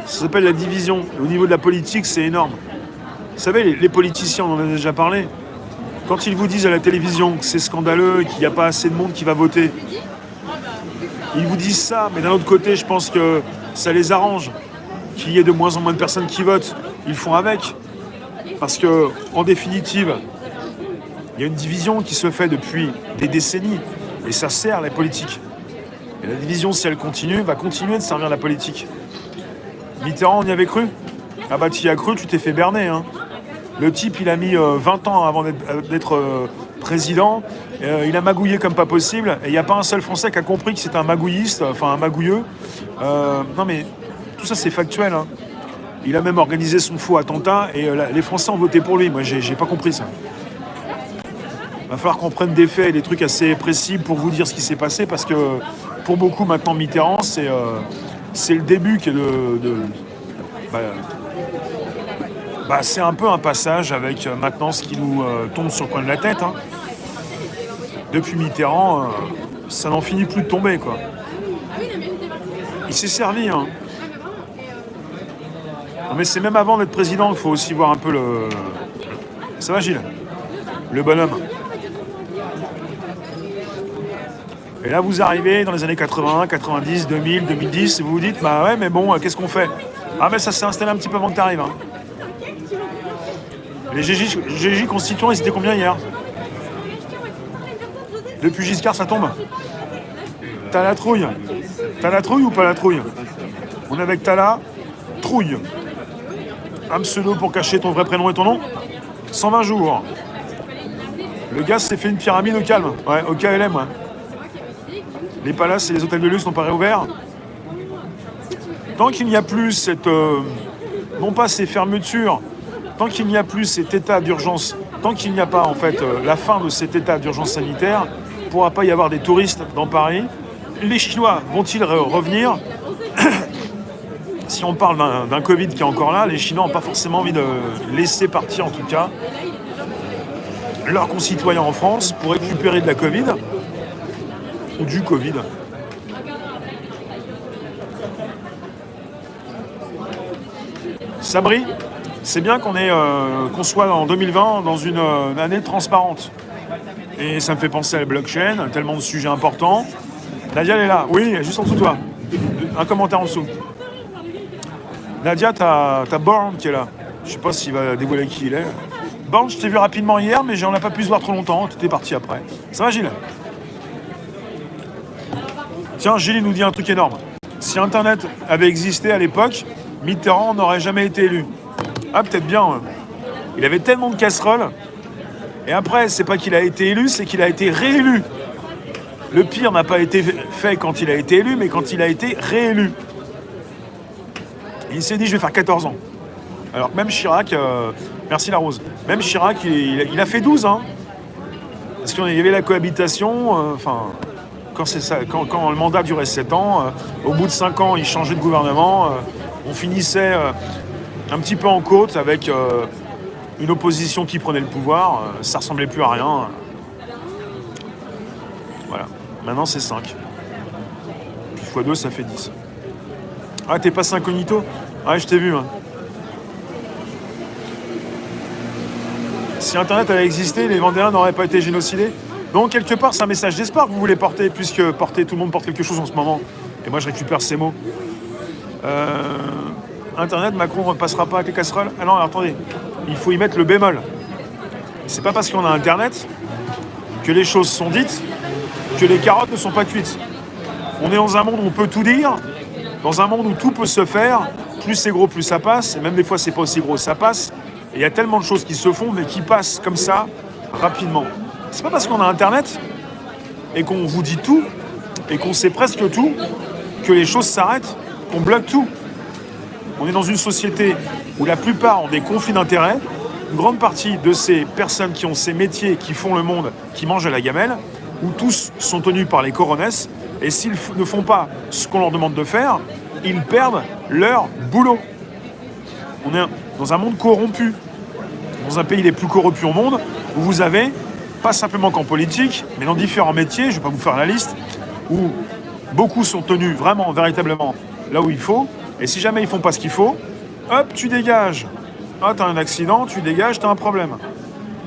Ça s'appelle la division. Et au niveau de la politique, c'est énorme. Vous savez, les politiciens, on en a déjà parlé, quand ils vous disent à la télévision que c'est scandaleux, qu'il n'y a pas assez de monde qui va voter, ils vous disent ça, mais d'un autre côté, je pense que ça les arrange qu'il y ait de moins en moins de personnes qui votent. Ils font avec. Parce que, en définitive, il y a une division qui se fait depuis des décennies. Et ça sert la politique. Et la division, si elle continue, va continuer de servir la politique. Mitterrand, on y avait cru? Ah bah tu y as cru, tu t'es fait berner. Hein. Le type, il a mis 20 ans avant d'être président. Il a magouillé comme pas possible. Et il n'y a pas un seul Français qui a compris que c'était un magouilliste, enfin un magouilleux. Non mais tout ça, c'est factuel. Hein. Il a même organisé son faux attentat et les Français ont voté pour lui. Moi, j'ai pas compris ça. Il va falloir qu'on prenne des faits et des trucs assez précis pour vous dire ce qui s'est passé parce que pour beaucoup maintenant Mitterrand, c'est le début qui est c'est un peu un passage avec maintenant ce qui nous tombe sur le coin de la tête. Hein. Depuis Mitterrand, ça n'en finit plus de tomber, quoi. Il s'est servi. Hein. Non, mais c'est même avant d'être président qu'il faut aussi voir un peu le... Ça va, Gilles? Le bonhomme. Et là, vous arrivez dans les années 80, 90, 2000, 2010, et vous vous dites, bah ouais, mais bon, qu'est-ce qu'on fait? Ah, mais ça s'est installé un petit peu avant que tu arrives. Hein. Les GJ constituants, ils étaient combien hier? Depuis Giscard, ça tombe. T'as la trouille. T'as la trouille ou pas la trouille? On est avec Tala, trouille. Un pseudo pour cacher ton vrai prénom et ton nom. 120 jours. Le gars s'est fait une pyramide au calme. Ouais, au KLM, ouais. Les palaces et les hôtels de luxe n'ont pas réouvert. Tant qu'il n'y a plus cette... non pas ces fermetures, tant qu'il n'y a plus cet état d'urgence, tant qu'il n'y a pas en fait la fin de cet état d'urgence sanitaire, il ne pourra pas y avoir des touristes dans Paris. Les Chinois vont-ils revenir? Si on parle d'un Covid qui est encore là, les Chinois n'ont pas forcément envie de laisser partir en tout cas leurs concitoyens en France pour récupérer de la Covid ou du Covid. Sabri, c'est bien qu'on soit en 2020 dans une année transparente. Et ça me fait penser à la blockchain, tellement de sujets importants. Nadia, elle est là. Oui, juste en dessous de toi. Un commentaire en dessous. Nadia, t'as Born qui est là. Je sais pas s'il va dévoiler qui il est. Born, je t'ai vu rapidement hier, mais on n'a pas pu se voir trop longtemps. T'étais parti après. Ça va, Gilles? Tiens, Gilles, il nous dit un truc énorme. Si Internet avait existé à l'époque, Mitterrand n'aurait jamais été élu. Ah, peut-être bien. Hein. Il avait tellement de casseroles. Et après, c'est pas qu'il a été élu, c'est qu'il a été réélu. Le pire n'a pas été fait quand il a été élu, mais quand il a été réélu. Et il s'est dit, je vais faire 14 ans. Alors que même Chirac, merci la Rose, même Chirac, il a fait 12 ans. Hein. Parce qu'il y avait la cohabitation, quand le mandat durait 7 ans, au bout de 5 ans, il changeait de gouvernement. On finissait un petit peu en côte avec une opposition qui prenait le pouvoir. Ça ressemblait plus à rien. Voilà. Maintenant, c'est 5. Puis x2, ça fait 10. Ah, t'es passé incognito? Ouais, je t'ai vu. Hein. Si Internet avait existé, les Vendéens n'auraient pas été génocidés. Donc, quelque part, c'est un message d'espoir que vous voulez porter, puisque tout le monde porte quelque chose en ce moment. Et moi, je récupère ces mots. Internet, Macron ne repassera pas avec les casseroles. Ah non, alors, attendez. Il faut y mettre le bémol. C'est pas parce qu'on a Internet que les choses sont dites, que les carottes ne sont pas cuites. On est dans un monde où on peut tout dire, dans un monde où tout peut se faire. Plus c'est gros, plus ça passe. Et même des fois, c'est pas aussi gros, ça passe. Et il y a tellement de choses qui se font, mais qui passent comme ça, rapidement. C'est pas parce qu'on a Internet et qu'on vous dit tout, et qu'on sait presque tout, que les choses s'arrêtent, qu'on bloque tout. On est dans une société où la plupart ont des conflits d'intérêts. Une grande partie de ces personnes qui ont ces métiers, qui font le monde, qui mangent à la gamelle, où tous sont tenus par les coronesses, et s'ils ne font pas ce qu'on leur demande de faire, ils perdent leur boulot. On est dans un monde corrompu, dans un pays les plus corrompus au monde, où vous avez, pas simplement qu'en politique, mais dans différents métiers, je ne vais pas vous faire la liste, où beaucoup sont tenus vraiment, véritablement, là où il faut, Et si jamais ils font pas ce qu'il faut, hop, tu dégages. Ah, t'as un accident, tu dégages, t'as un problème.